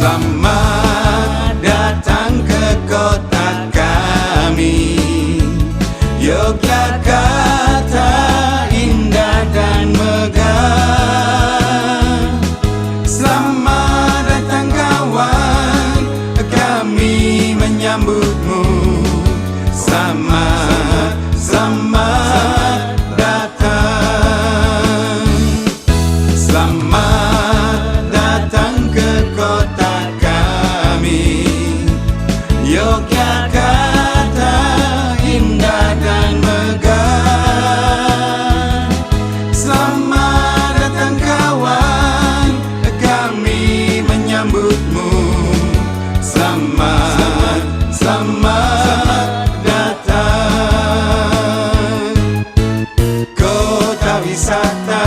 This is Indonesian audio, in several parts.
Selamat datang ke kota kami, Yogyakarta indah dan megah. Selamat datang kawan, kami menyambutmu. Selamat, selamat datang. Selamat datang ke kota kami, Yogyakarta indah dan megah. Selamat datang kawan, kami menyambutmu. Selamat, selamat datang. Kota wisata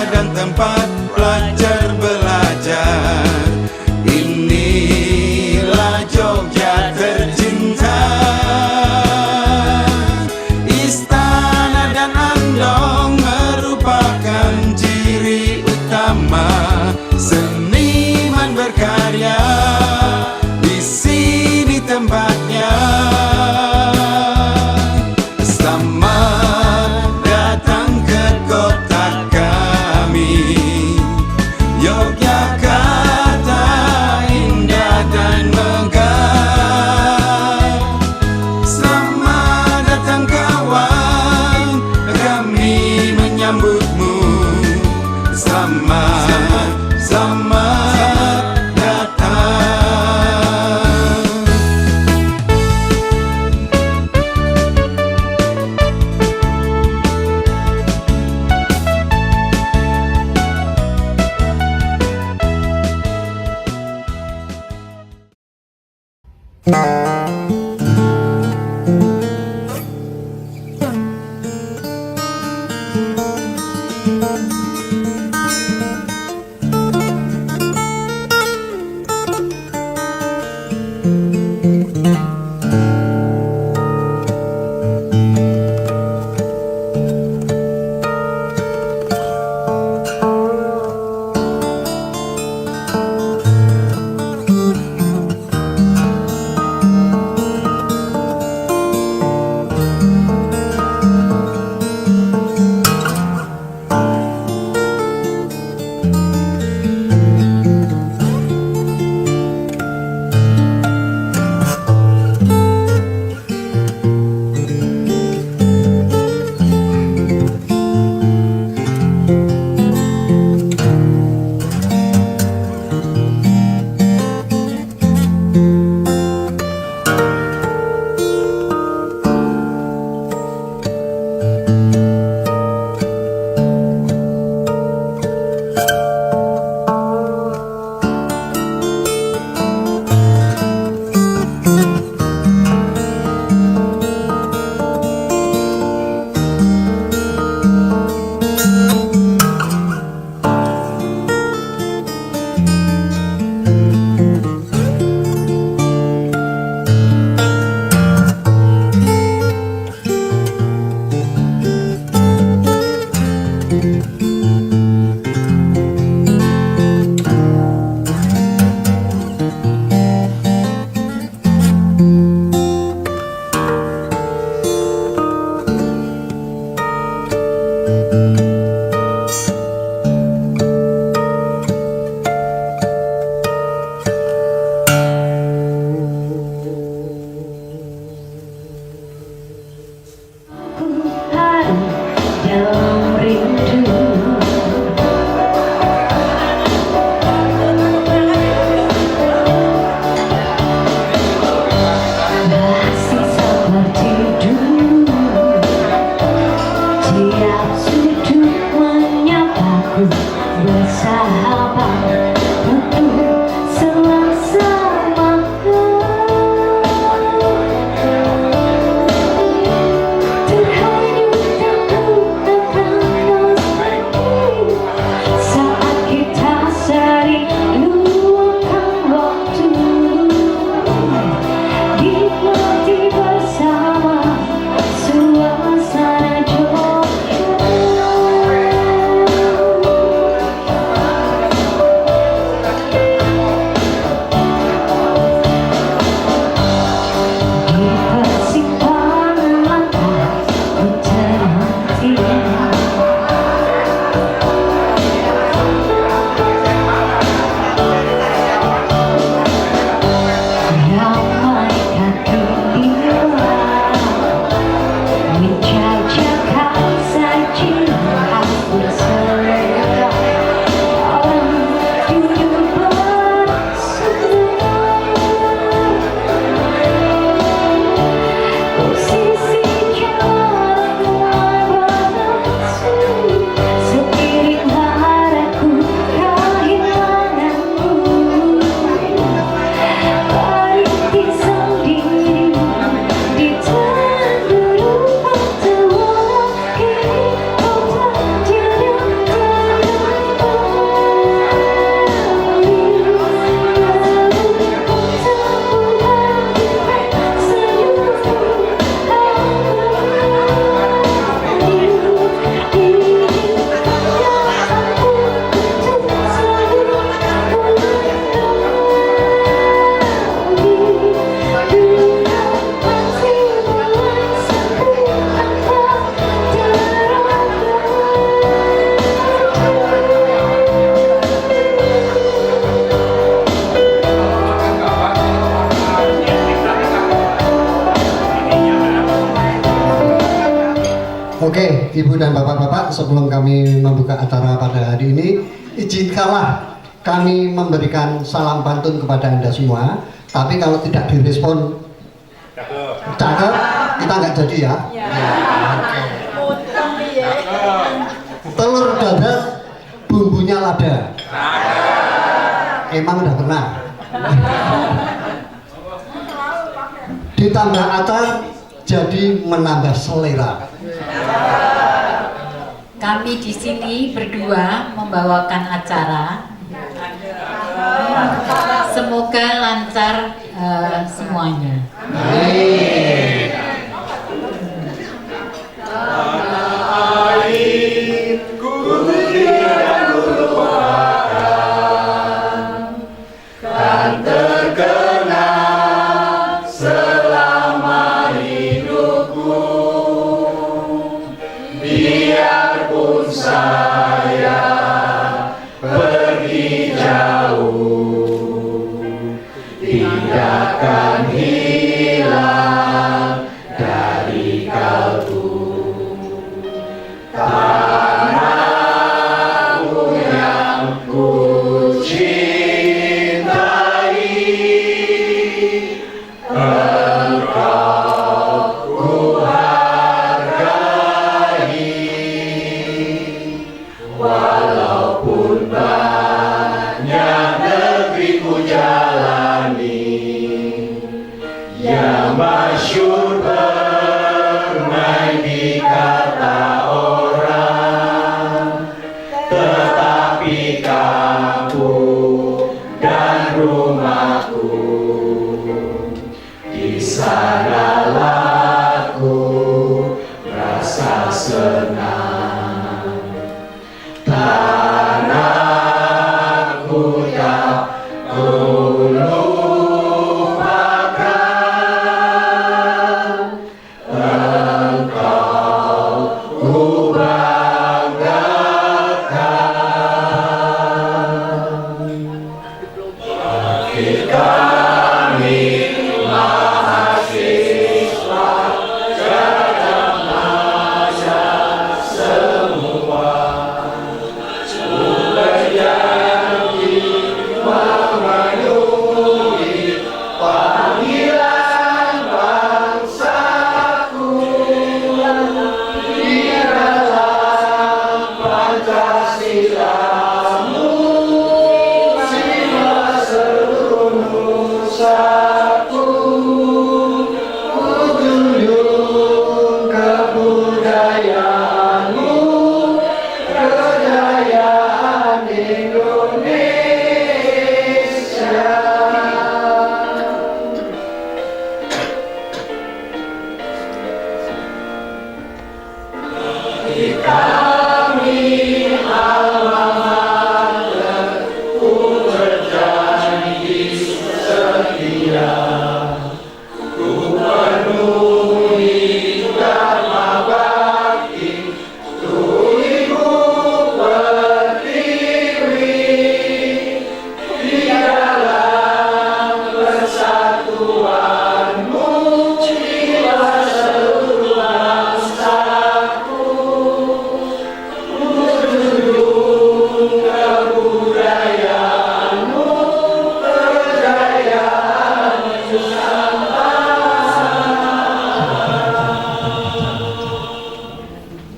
dan tempat belajar, inilah Jogja tercinta. Istana dan andong merupakan ciri utama seniman berkarya. Di sini tempatnya. Selamat datang ke kota kami, Yogyakarta indah dan megah. Selamat datang kawan, kami menyambutmu. Selamat, selamat datang. Oke, Ibu dan Bapak-Bapak, sebelum kami membuka acara pada hari ini, izinkanlah kami memberikan salam pantun kepada Anda semua. Tapi kalau tidak direspon cakep, kita nggak jadi ya. Telur dadar, bumbunya lada. Emang udah pernah. Ditambah acar, jadi menambah selera. Kami di sini berdua membawakan acara. Semoga lancar semuanya.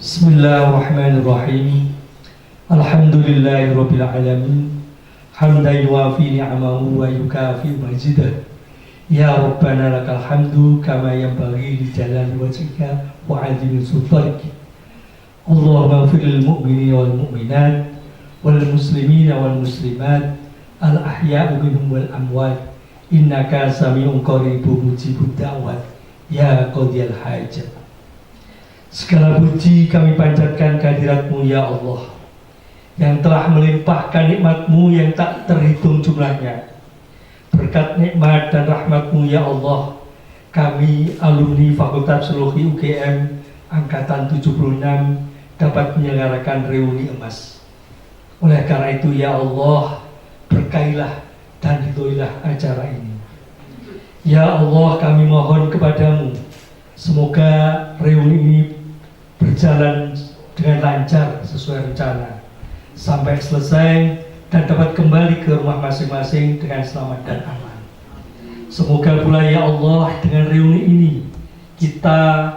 Bismillahirrahmanirrahim. Alhamdulillahirabbil alamin. Hamdan yuwafi ni'amahu wa yukafi majidah. Ya Rabbana lakal hamdu kama yanbaghi li jalali wajhika wa 'azimi sultanik. Allahumma ighfir lil mu'minina wal mu'minat wal muslimina wal muslimat al ahya'i minhum wal amwat innaka sami'un qaribun mujibud da'wat ya qadiyal hajat. Segala puji kami panjatkan kehadirat-Mu ya Allah, yang telah melimpahkan nikmat-Mu yang tak terhitung jumlahnya. Berkat nikmat dan rahmat-Mu ya Allah, kami alumni Fakultas Psikologi UGM Angkatan 76 dapat menyelenggarakan reuni emas. Oleh karena itu ya Allah, berkailah dan ridhoilah acara ini. Ya Allah, kami mohon kepadamu, semoga reuni ini berjalan dengan lancar sesuai rencana sampai selesai dan dapat kembali ke rumah masing-masing dengan selamat dan aman. Semoga pula ya Allah dengan reuni ini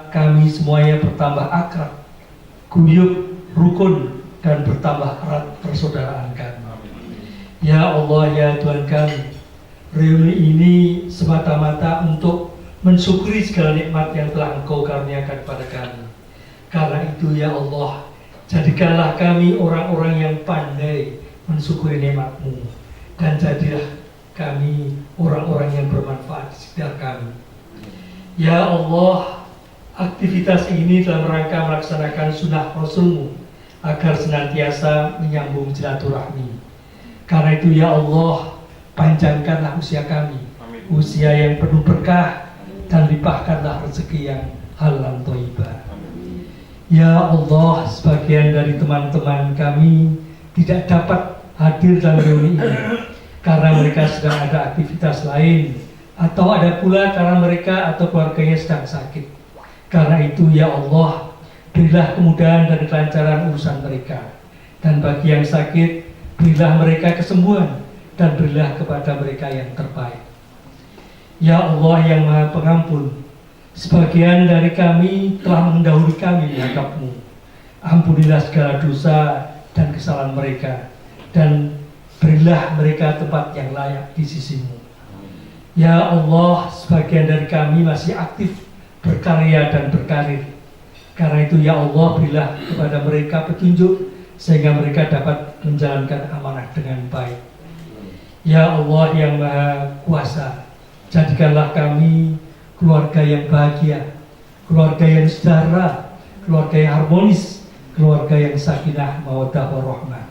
kami semuanya bertambah akrab, guyup, rukun dan bertambah erat persaudaraan kami. Ya Allah ya Tuhan kami, reuni ini semata-mata untuk mensyukuri segala nikmat yang telah Engkau karuniakan kepada kami. Karena itu ya Allah, jadikanlah kami orang-orang yang pandai mensyukuri nikmat-Mu, dan jadilah kami orang-orang yang bermanfaat di sekitar kami. Ya Allah, aktivitas ini dalam rangka melaksanakan sunnah Rasul-Mu agar senantiasa menyambung silaturahmi. Karena itu ya Allah, panjangkanlah usia kami, usia yang penuh berkah, dan limpahkanlah rezeki yang halal thayyibah. Ya Allah, sebagian dari teman-teman kami tidak dapat hadir dalam reuni ini karena mereka sedang ada aktivitas lain, atau ada pula karena mereka atau keluarganya sedang sakit. Karena itu ya Allah, berilah kemudahan dan kelancaran urusan mereka, dan bagi yang sakit berilah mereka kesembuhan, dan berilah kepada mereka yang terbaik. Ya Allah yang Maha Pengampun, sebagian dari kami telah mendahului kami di hadap-Mu. Ampunilah segala dosa dan kesalahan mereka, dan berilah mereka tempat yang layak di sisi-Mu. Ya Allah, sebagian dari kami masih aktif berkarya dan berkarir. Karena itu ya Allah, berilah kepada mereka petunjuk sehingga mereka dapat menjalankan amanah dengan baik. Ya Allah yang Maha Kuasa, jadikanlah kami keluarga yang bahagia, keluarga yang sejahtera, keluarga yang harmonis, keluarga yang sakinah, mawaddah warahmah.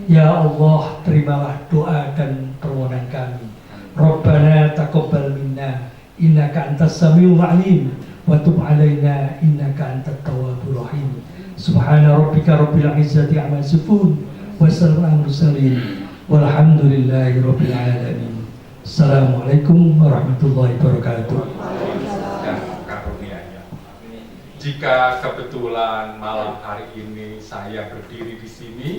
Ya Allah, terimalah doa dan permohonan kami. Rabbana taqabbal minna innaka antas samiul alim wa tub alaina innaka antat tawwabur rahim. Subhana rabbika rabbil izzati amma yasifun wa salamun alal mursalin walhamdulillahi rabbil alamin. Assalamualaikum warahmatullahi wabarakatuh. Dan karunia-Nya. Jika kebetulan malam hari ini saya berdiri di sini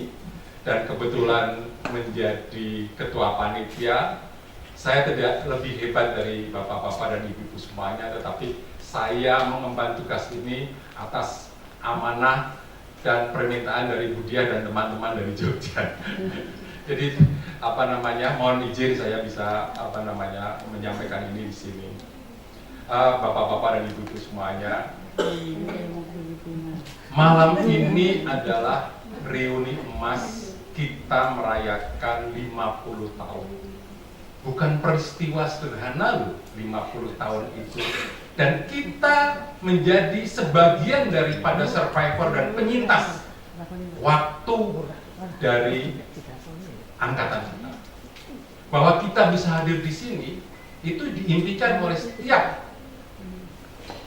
dan kebetulan menjadi ketua panitia, saya tidak lebih hebat dari bapak-bapak dan ibu-ibu semuanya, tetapi saya mengemban tugas ini atas amanah dan permintaan dari Budia dan teman-teman dari Jogja. Jadi mohon izin saya bisa menyampaikan ini di sini. Bapak-bapak dan ibu-ibu semuanya, malam ini adalah reuni emas, kita merayakan 50 tahun. Bukan peristiwa sederhana loh, 50 tahun itu. Dan kita menjadi sebagian daripada survivor dan penyintas waktu dari angkatan kita. Bahwa kita bisa hadir di sini itu diimpikan oleh setiap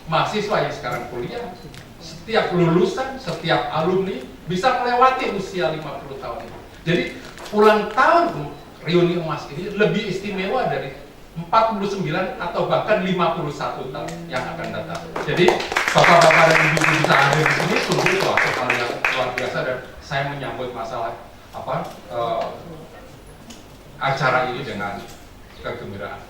mahasiswa yang sekarang kuliah, setiap lulusan, setiap alumni bisa melewati usia 50 tahun itu. Jadi ulang tahun reuni emas ini lebih istimewa dari 49 atau bahkan 51 tahun yang akan datang. Jadi bapak-bapak dan ibu bisa hadir di sini sungguh suatu hal yang luar biasa, dan saya menyambut masalah acara ini dengan kegembiraan.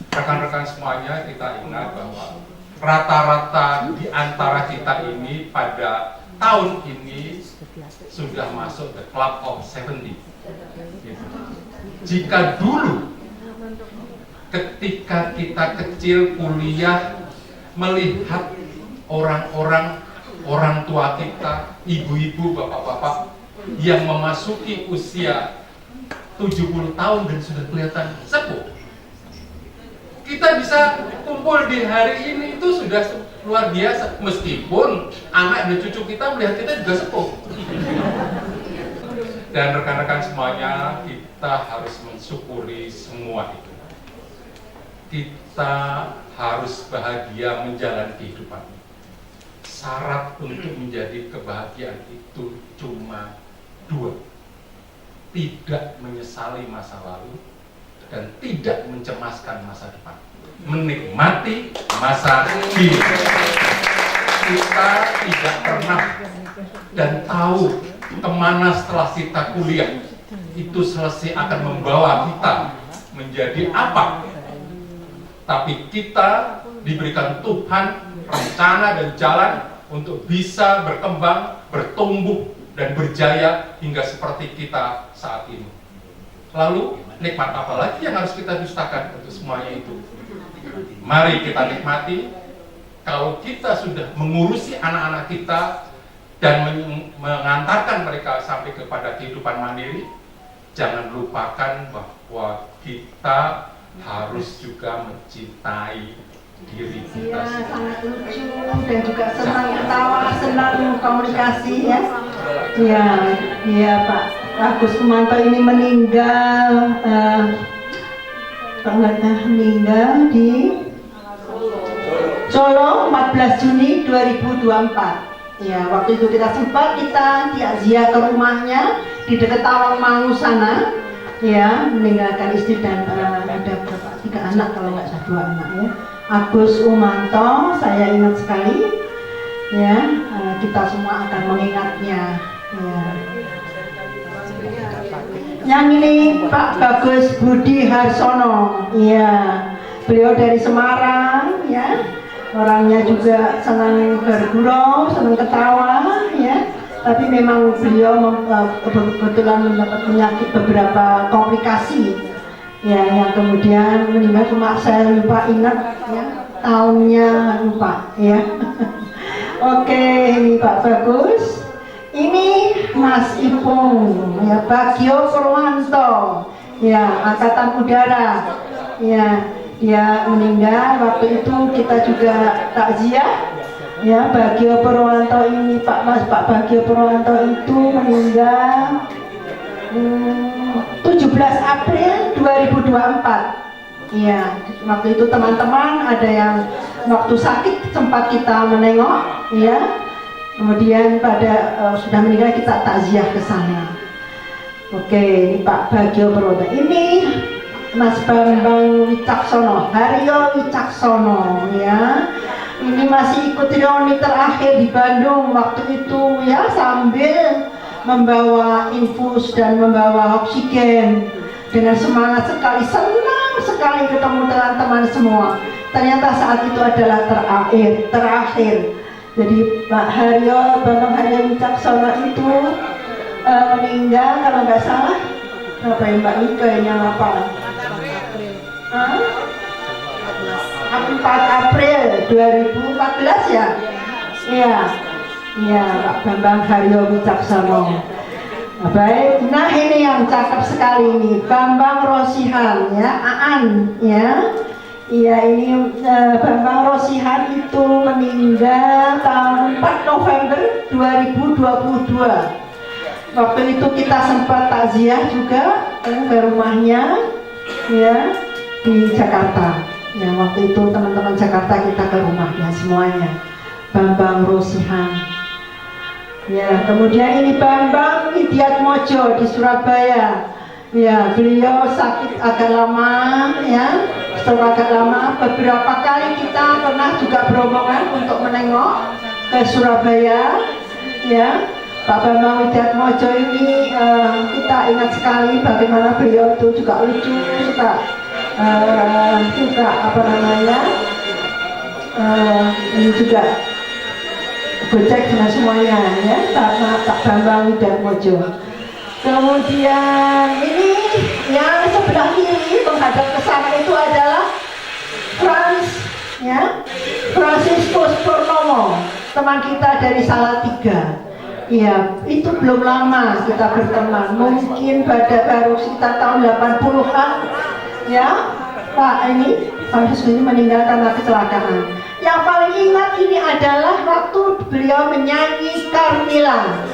Rekan-rekan semuanya, kita ingat bahwa rata-rata di antara kita ini pada tahun ini sudah masuk the club of 70. Jika dulu ketika kita kecil kuliah melihat orang tua kita, ibu-ibu, bapak-bapak yang memasuki usia 70 tahun dan sudah kelihatan sepuh, kita bisa kumpul di hari ini itu sudah luar biasa, meskipun anak dan cucu kita melihat kita juga sepuh. Dan rekan-rekan semuanya, kita harus mensyukuri semua itu. Kita harus bahagia menjalani kehidupan. Syarat untuk menjadi kebahagiaan itu cuma 2. Tidak menyesali masa lalu dan tidak mencemaskan masa depan. Menikmati masa kini. kita tidak pernah dan tahu kemana setelah kita kuliah itu selesai akan membawa kita menjadi apa. Tapi kita diberikan Tuhan rencana dan jalan untuk bisa berkembang, bertumbuh, dan berjaya hingga seperti kita saat ini. Lalu nikmat apa lagi yang harus kita dustakan untuk semuanya itu? Mari kita nikmati. Kalau kita sudah mengurusi anak-anak kita dan mengantarkan mereka sampai kepada kehidupan mandiri, jangan lupakan bahwa kita harus juga mencintai diri kita Iya, sendiri. sangat lucu dan juga senang ketawa, senang komunikasi ya. Iya, iya Pak Agus Kumanto ini meninggal meninggal di Solo 14 Juni 2024. Ya, waktu itu kita takziah ke rumahnya di dekat Tawangmangu sana. Ya, meninggalkan istri dan ada berapa? 3 anak kalau nggak salah, 2 anak ya. Agus Umanto, saya ingat sekali. Ya, kita semua akan mengingatnya. Ya. Yang ini Pak Bagus Budi Harsono. Ya, beliau dari Semarang. Ya, orangnya juga senang bergurau, senang ketawa. Ya. Tapi memang beliau kebetulan mendapat penyakit beberapa komplikasi ya, yang kemudian meninggal. Cuma saya lupa ingat ya, tahunnya lupa ya. Oke, ini Pak Bagus, ini Mas Ipung ya, Bagio Purwanto ya, Angkatan Udara ya, dia meninggal. Waktu itu kita juga takziah ya, Bagio Purwanto ini Pak Bagio Purwanto itu meninggal 17 April 2024. Iya, waktu itu teman-teman ada yang waktu sakit sempat kita menengok ya. Kemudian pada sudah meninggal kita takziah ke sana. Oke, ini Pak Bagio Purwanto. Ini Mas Bambang Wicaksono, Haryo Wicaksono ya. Ini masih ikut reuni terakhir di Bandung waktu itu ya, sambil membawa infus dan membawa oksigen dengan semangat sekali, senang sekali ketemu teman-teman semua. Ternyata saat itu adalah terakhir. Jadi Pak Haryo, Bambang Haryo Wicaksono itu meninggal kalau nggak salah berapa ya Mbak Nika yang apa? 4 April 2014 ya. Iya. Iya, Pak Bambang Haryo Wicaksono. Nah, baik. Nah, ini yang cakep sekali ini, Bambang Rosihan ya, Aan ya. Iya, ini Bambang Rosihan itu meninggal tahun 4 November 2022. Waktu itu kita sempat takziah juga ke rumahnya ya di Jakarta. Ya, waktu itu teman-teman Jakarta kita ke rumahnya semuanya. Bambang Rosihan. Ya, kemudian ini Bambang Widiatmojo di Surabaya. Ya, beliau sakit agak lama ya, setelah agak lama. Beberapa kali kita pernah juga berombongan untuk menengok ke Surabaya. Ya, Pak Bambang Widiatmojo ini kita ingat sekali bagaimana beliau itu juga lucu, juga apa namanya, ini juga gojek dengan semuanya ya, sama Pak Bambang Widiatmojo. Kemudian ini yang sebelah kiri menghadap ke sana itu adalah Franciscus Purnomo, teman kita dari Salatiga. Iya, itu belum lama kita berteman, mungkin baru sekitar tahun 80-an ya. Pak ini Franciscus ini meninggal karena kecelakaan. Yang paling ingat ini adalah waktu beliau menyanyi Carmilla.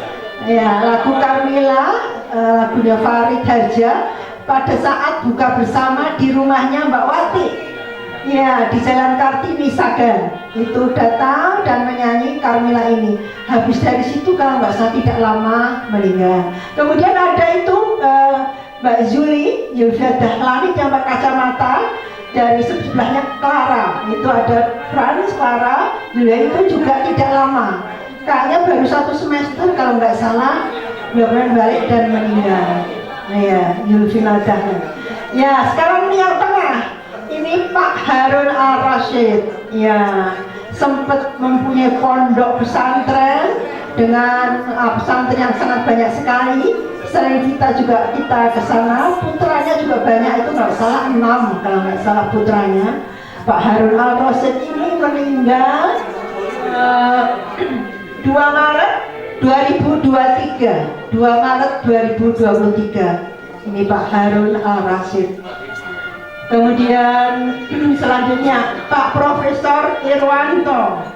Ya, lagu Carmilla, lagunya Farid Harja pada saat buka bersama di rumahnya Mbak Wati. Ya, di Jalan Kartini Sagan. Itu datang dan menyanyi Carmilla ini. Habis dari situ kalau nggak salah tidak lama meninggal. Kemudian ada itu Mbak Zuli Yulvia Dahlani yang pakai kacamata. dari sebelahnya Clara, itu ada Franz Clara, beliau itu juga tidak lama, kayaknya baru 1 semester kalau nggak salah, beliau balik dan meninggal. Ya, Yulvina Dahlan. Ya, sekarang ini yang tengah, ini Pak Harun Al-Rashid. Ya, sempat mempunyai pondok pesantren dengan pesantren yang sangat banyak sekali. Sering kita ke sana, putranya juga banyak, itu nggak salah 6 kalau nggak salah putranya. Pak Harun Al-Rashid ini meninggal 2 Maret 2023, 2 Maret 2023. Ini Pak Harun Al-Rashid. Kemudian selanjutnya Pak Profesor Irwanto.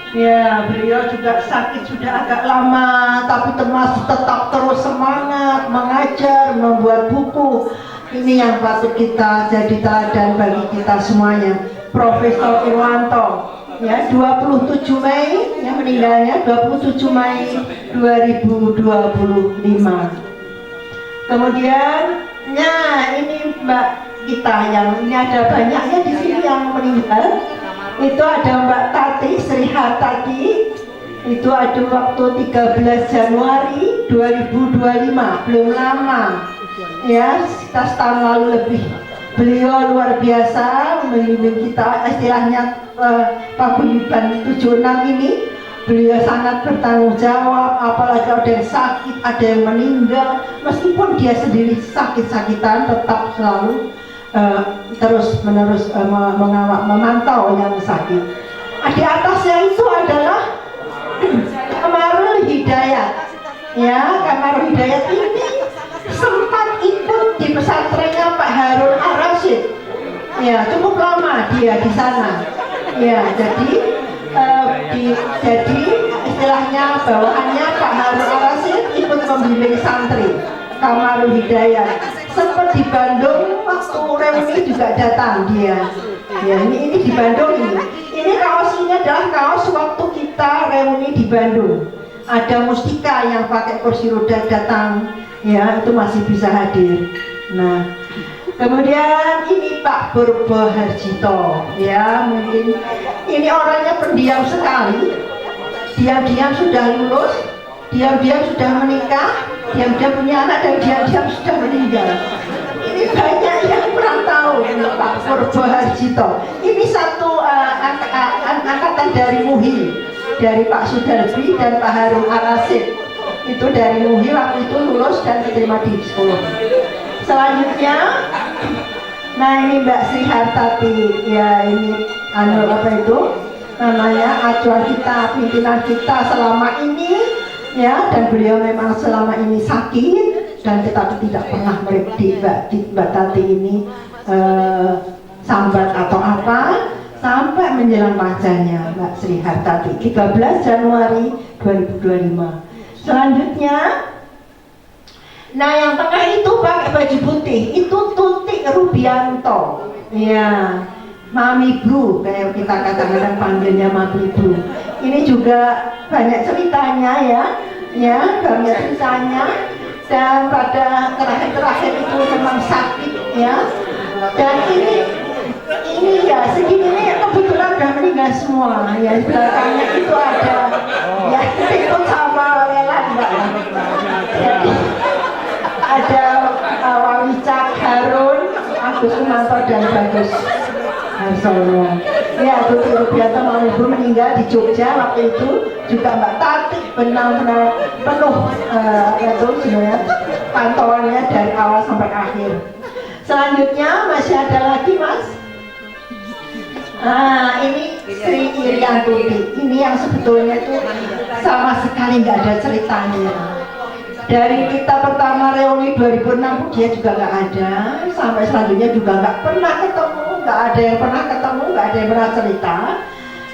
Ya, beliau juga sakit sudah agak lama, tapi masih tetap terus semangat mengajar, membuat buku. Ini yang patut kita jadi teladan bagi kita semuanya. Profesor Irwanto, ya, 27 Mei, ya, meninggalnya 27 Mei 2025. Kemudian, nah ini Mbak kita yang ini ada banyaknya di sini yang meninggal. Itu ada Mbak Tati, Sri Hartati, itu ada waktu 13 Januari 2025, belum lama, ya, kita setahun lalu lebih. Beliau luar biasa membimbing kita, istilahnya Paguyuban 76 ini. Beliau sangat bertanggung jawab, apalagi ada yang sakit, ada yang meninggal, meskipun dia sendiri sakit-sakitan, tetap selalu terus-menerus memantau yang sakit. Di atasnya itu adalah Kamarul Hidayat. Ya, Kamarul Hidayat ini sempat ikut di pesantrennya Pak Harun Al-Rashid. Ya, cukup lama dia di sana. Ya, jadi istilahnya bawahannya Pak Harun Al-Rashid ikut membimbing santri Kamarul Hidayat. Sempat di Bandung waktu reuni juga datang dia. Ya, ini di Bandung ini. Ini kaos ini adalah kaos waktu kita reuni di Bandung. Ada Mustika yang pakai kursi roda datang, ya, itu masih bisa hadir. Nah, kemudian ini Pak Purbo Harjito, ya, mungkin ini orangnya pendiam sekali. Diam-diam sudah lulus, diam-diam sudah menikah, diam-diam punya anak, dan diam-diam sudah meninggal. Ini banyak yang kurang tahu Pak Purbo Harjito. Ini satu angkatan dari MUHI, dari Pak Sudarbi dan Pak Harun Al-Rashid. Itu dari MUHI waktu itu lulus dan diterima di sekolah. Selanjutnya, nah ini Mbak Sri Hartati, ya, ini apa itu namanya, acuan kita, pimpinan kita selama ini, ya, dan beliau memang selama ini sakit dan tetapi tidak pernah Mbak Tati ini sambat atau apa sampai menjelang wajahnya Mbak Sri Hartati 13 Januari 2025. Selanjutnya, nah yang tengah itu pakai baju putih itu Tuti Rubianto, ya, Mami Bru, kayak kita kadang-kadang panggilnya Mami Bru. Ini juga banyak ceritanya, ya, banyak ceritanya. Dan pada terakhir-terakhir itu memang sakit, ya. Dan ini ya segini ini kebetulan udah meninggal semua, ya. Belakangnya itu ada, ya, itu sama Lelan, Mbak. Jadi ada Wawicak, Harun, Agus Sumanto dan Bagus Harsono. Ya, Tuti Rubianto Mami Bru meninggal di Jogja waktu itu. Juga Mbak Tati benar-benar penuh itu sebenarnya pantauannya dari awal sampai akhir. Selanjutnya masih ada lagi, Mas. Ini Sri Iriantuti. Ini yang sebetulnya itu sama sekali nggak ada ceritanya. Dari kita pertama reuni 2006 dia juga nggak ada, sampai selanjutnya juga nggak pernah ketemu, nggak ada yang pernah ketemu, nggak ada yang pernah cerita.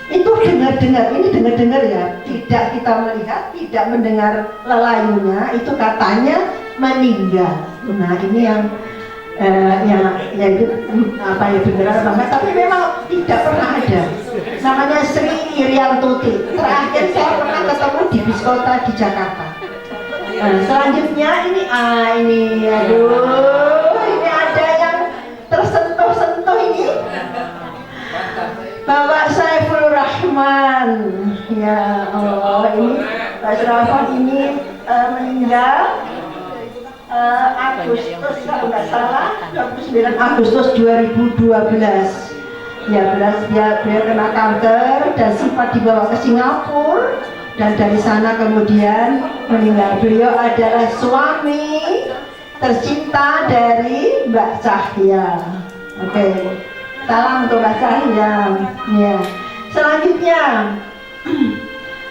Itu dengar-dengar ya, tidak kita melihat, tidak mendengar lelayunya, itu katanya meninggal. Nah ini yang ya itu apa ya, beneran banget, tapi memang tidak pernah ada. Namanya Sri Iriantuti. Terakhir saya pernah ketemu di Biskota di Jakarta. Nah, selanjutnya ini aduh, ini ada yang tersentuh-sentuh ini. Ya Allah, ini Pak Srafan ini meninggal Agustus kalau nggak salah 29 Agustus 2012. Ya, beliau kena kanker dan sempat dibawa ke Singapura dan dari sana kemudian meninggal. Beliau adalah suami tercinta dari Mbak Cahya. Oke, salam untuk Mbak Cahya. Ya. Selanjutnya,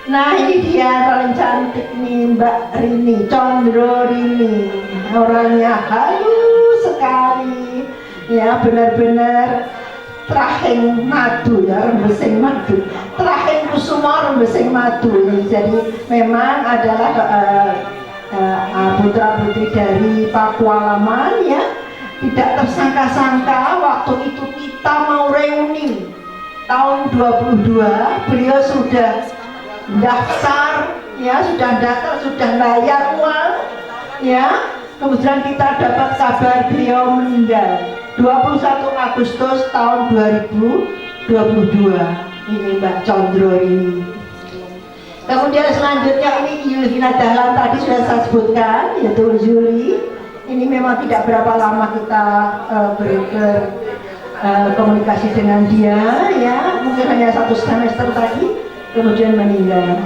nah ini dia paling cantik nih, Mbak Rini, Condro Rini. Orangnya halus sekali, ya benar-benar terahing madu, ya rembesing madu, terahing kusuma rembesing madu. Jadi memang adalah putra putri dari Pakualaman, ya. Tidak tersangka-sangka waktu itu kita mau reuni tahun 22, beliau sudah daftar, ya sudah bayar uang, ya. Kemudian kita dapat kabar beliau meninggal 21 Agustus tahun 2022. Ini Mbak Condro ini. Kemudian selanjutnya ini Yulvina Dahlan tadi sudah saya sebutkan, yaitu Zuli. Ini memang tidak berapa lama kita komunikasi dengan dia, ya mungkin hanya 1 semester tadi, kemudian meninggal.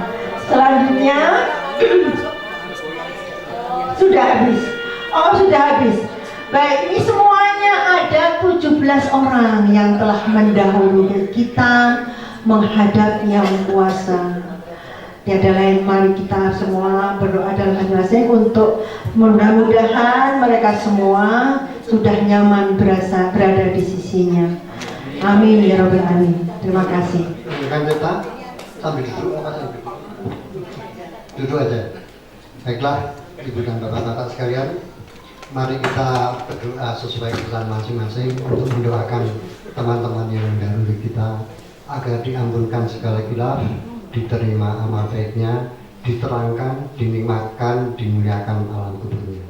Selanjutnya sudah habis. Oh sudah habis. Baik, ini semuanya ada 17 orang yang telah mendahului kita menghadap Yang Kuasa. Tiada lain, mari kita semua berdoa dalam hati masing untuk mudah-mudahan mereka semua sudah nyaman berada di sisinya. Amin ya Rabbal Alamin. Terima kasih. Kita sambil duduk, duduk aja. Baiklah, Ibu dan Bapak-bapak sekalian, mari kita berdoa sesuai kebutuhan masing-masing untuk mendoakan teman-teman yang mendahului kita agar diampunkan segala khilaf, diterima amal baiknya, diterangkan, dinikmatkan, dimuliakan alam kuburnya.